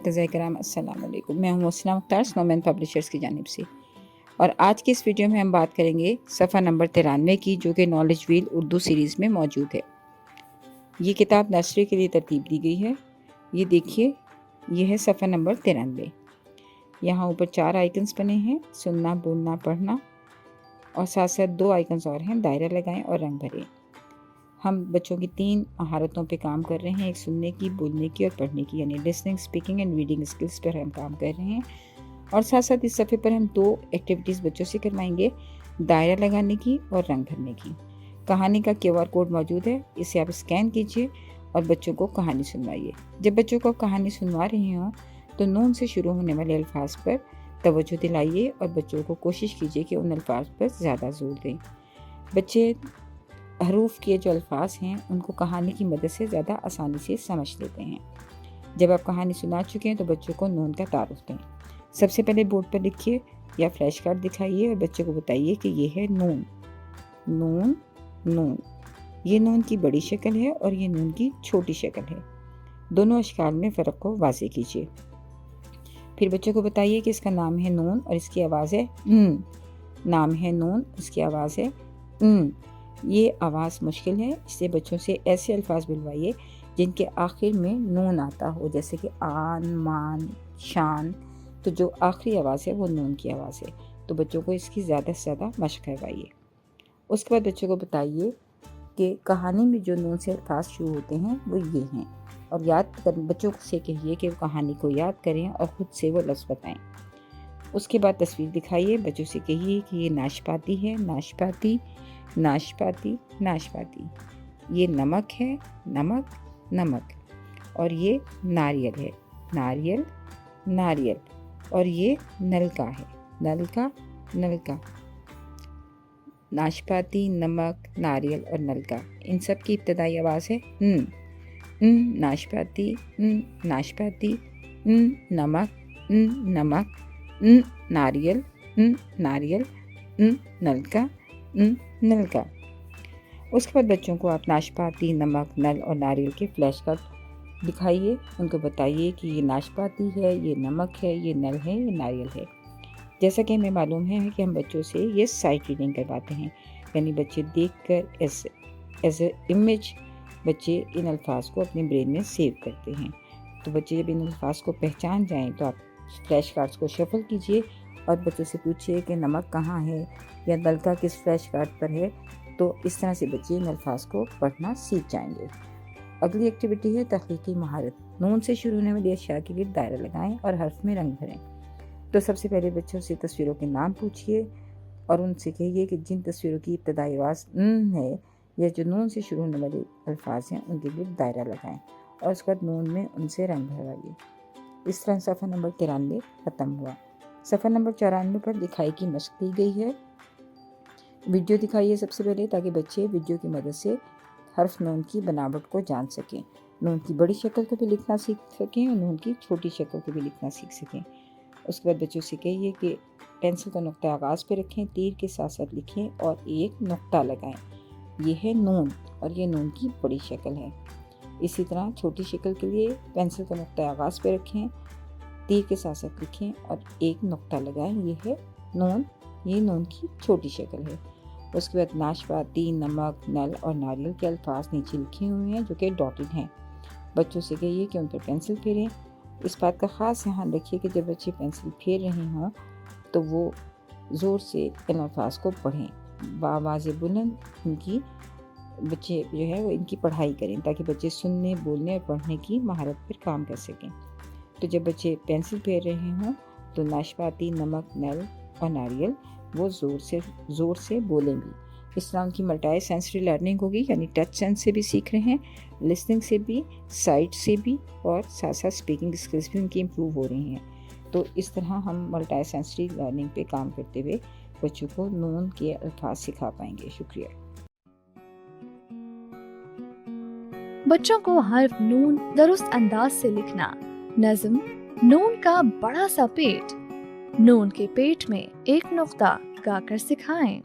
اساتذہ کرام السلام علیکم، میں ہوں مسنہ مختار سنومین پبلشرز کی جانب سے، اور آج کی اس ویڈیو میں ہم بات کریں گے صفحہ نمبر 93 کی، جو کہ نالج ویل اردو سیریز میں موجود ہے۔ یہ کتاب نرسری کے لیے ترتیب دی گئی ہے۔ یہ دیکھیے، یہ ہے صفحہ نمبر 93۔ یہاں اوپر 4 آئیکنز بنے ہیں: سننا، بولنا، پڑھنا، اور ساتھ ساتھ 2 آئیکنز اور ہیں: دائرہ لگائیں اور رنگ بھریں۔ ہم بچوں کی 3 مہارتوں پہ کام کر رہے ہیں، ایک سننے کی، بولنے کی اور پڑھنے کی، یعنی listening, speaking and reading skills پر ہم کام کر رہے ہیں۔ اور ساتھ ساتھ اس صفحے پر ہم 2 ایکٹیویٹیز بچوں سے کروائیں گے: دائرہ لگانے کی اور رنگ بھرنے کی۔ کہانی کا QR کوڈ موجود ہے، اسے آپ اسکین کیجئے اور بچوں کو کہانی سنوائیے۔ جب بچوں کو کہانی سنوا رہے ہوں تو نون سے شروع ہونے والے الفاظ پر توجہ دلائیے اور بچوں کو کوشش کیجئے کہ ان الفاظ پر زیادہ زور دیں۔ بچے حروف کے جو الفاظ ہیں ان کو کہانی کی مدد سے زیادہ آسانی سے سمجھ لیتے ہیں۔ جب آپ کہانی سنا چکے ہیں تو بچوں کو نون کا تعارف دیں۔ سب سے پہلے بورڈ پر لکھیے یا فلیش کارڈ دکھائیے اور بچوں کو بتائیے کہ یہ ہے نون۔ نون، نون، یہ نون کی بڑی شکل ہے اور یہ نون کی چھوٹی شکل ہے۔ دونوں اشکال میں فرق کو واضح کیجیے۔ پھر بچوں کو بتائیے کہ اس کا نام ہے نون اور اس کی آواز ہے ن۔ نام ہے نون، اس کی آواز ہے ن۔ یہ آواز مشکل ہے، اس لیے بچوں سے ایسے الفاظ بلوائیے جن کے آخر میں نون آتا ہو، جیسے کہ آن، مان، شان۔ تو جو آخری آواز ہے وہ نون کی آواز ہے، تو بچوں کو اس کی زیادہ سے زیادہ مشق کروائیے۔ اس کے بعد بچوں کو بتائیے کہ کہانی میں جو نون سے الفاظ شروع ہوتے ہیں وہ یہ ہیں، اور بچوں سے کہیے کہ وہ کہانی کو یاد کریں اور خود سے وہ لفظ بتائیں۔ اس کے بعد تصویر دکھائیے، بچوں سے کہیے کہ یہ ناشپاتی ہے، ناشپاتی، ناشپاتی، ناشپاتی۔ یہ نمک ہے، نمک، نمک۔ اور یہ ناریل ہے، ناریل، ناریل۔ اور یہ نلکا ہے، نلکا، نلکا۔ ناشپاتی، نمک، ناریل اور نلکا، ان سب کی ابتدائی آواز ہے ن۔ ناشپاتی، ناشپاتی، نمک، نمک، ناریل، ناریل، نلکا، نلکا۔ اس کے بعد بچوں کو آپ ناشپاتی، نمک، نل اور ناریل کے فلیش کارڈ دکھائیے۔ ان کو بتائیے کہ یہ ناشپاتی ہے، یہ نمک ہے، یہ نل ہے، یہ ناریل ہے۔ جیسا کہ ہمیں معلوم ہے کہ ہم بچوں سے یہ سائٹ ریڈنگ کرواتے ہیں، یعنی بچے دیکھ کر ایز اے امیج بچے ان الفاظ کو اپنے برین میں سیو کرتے ہیں۔ تو بچے جب ان الفاظ کو پہچان جائیں تو آپ فلیش کارڈز کو شفل کیجئے اور بچوں سے پوچھئے کہ نمک کہاں ہے یا نلکا کس فلیش کارڈ پر ہے۔ تو اس طرح سے بچے ان الفاظ کو پڑھنا سیکھ جائیں گے۔ اگلی ایکٹیویٹی ہے تخلیقی مہارت۔ نون سے شروع ہونے والی اشیاء کے لیے دائرہ لگائیں اور حرف میں رنگ بھریں۔ تو سب سے پہلے بچوں سے تصویروں کے نام پوچھئے اور ان سے کہیے کہ جن تصویروں کی ابتدائی آواز ن ہے یا جو نون سے شروع ہونے والے الفاظ ہیں ان کے لیے دائرہ لگائیں اور اس کے بعد نون میں ان سے رنگ بھروائیے۔ اس طرح صفحہ نمبر 93 ختم ہوا۔ صفحہ نمبر 94 پر لکھائی کی مشق دی گئی ہے۔ ویڈیو دکھائیے سب سے پہلے تاکہ بچے ویڈیو کی مدد سے حرف نون کی بناوٹ کو جان سکیں، نون کی بڑی شکل کو بھی لکھنا سیکھ سکیں اور نون کی چھوٹی شکل کو بھی لکھنا سیکھ سکیں۔ اس کے بعد بچوں سے کہیے کہ پینسل کا نقطہ آغاز پہ رکھیں، تیر کے ساتھ ساتھ لکھیں اور ایک نقطہ لگائیں۔ یہ ہے نون اور یہ نون کی بڑی شکل ہے۔ اسی طرح چھوٹی شکل کے لیے پینسل کا نقطہ آغاز پہ رکھیں، تیر کے ساتھ ساتھ لکھیں اور ایک نقطہ لگائیں۔ یہ ہے نون، یہ نون کی چھوٹی شکل ہے۔ اس کے بعد ناشپاتی، نمک، نل اور ناریل کے الفاظ نیچے لکھے ہوئے ہیں جو کہ ڈاٹڈ ہیں۔ بچوں سے کہیے کہ ان پر پینسل پھیریں۔ اس بات کا خاص دھیان رکھیے کہ جب بچے پینسل پھیر رہے ہوں تو وہ زور سے ان الفاظ کو پڑھیں، بآواز بلند ان کی بچے جو ہے وہ ان کی پڑھائی کریں تاکہ بچے سننے، بولنے اور پڑھنے کی مہارت پر کام کر سکیں۔ تو جب بچے پینسل پھیر رہے ہوں تو ناشپاتی، نمک، نل اور ناریل وہ زور سے بولیں گی۔ اس طرح ان کی ملٹائی سینسری لرننگ ہوگی، یعنی ٹچ سینس سے بھی سیکھ رہے ہیں، لسننگ سے بھی، سائٹ سے بھی، اور ساتھ ساتھ اسپیکنگ اسکلس بھی ان کی امپروو ہو رہی ہیں۔ تو اس طرح ہم ملٹائی سینسری لرننگ پہ کام کرتے ہوئے بچوں کو نون کے الفاظ سکھا پائیں گے۔ شکریہ۔ بچوں کو حرف نون درست انداز سے لکھنا۔ نظم: نون کا بڑا سا پیٹ، نون کے پیٹ میں ایک نقطہ گا کر سکھائیں۔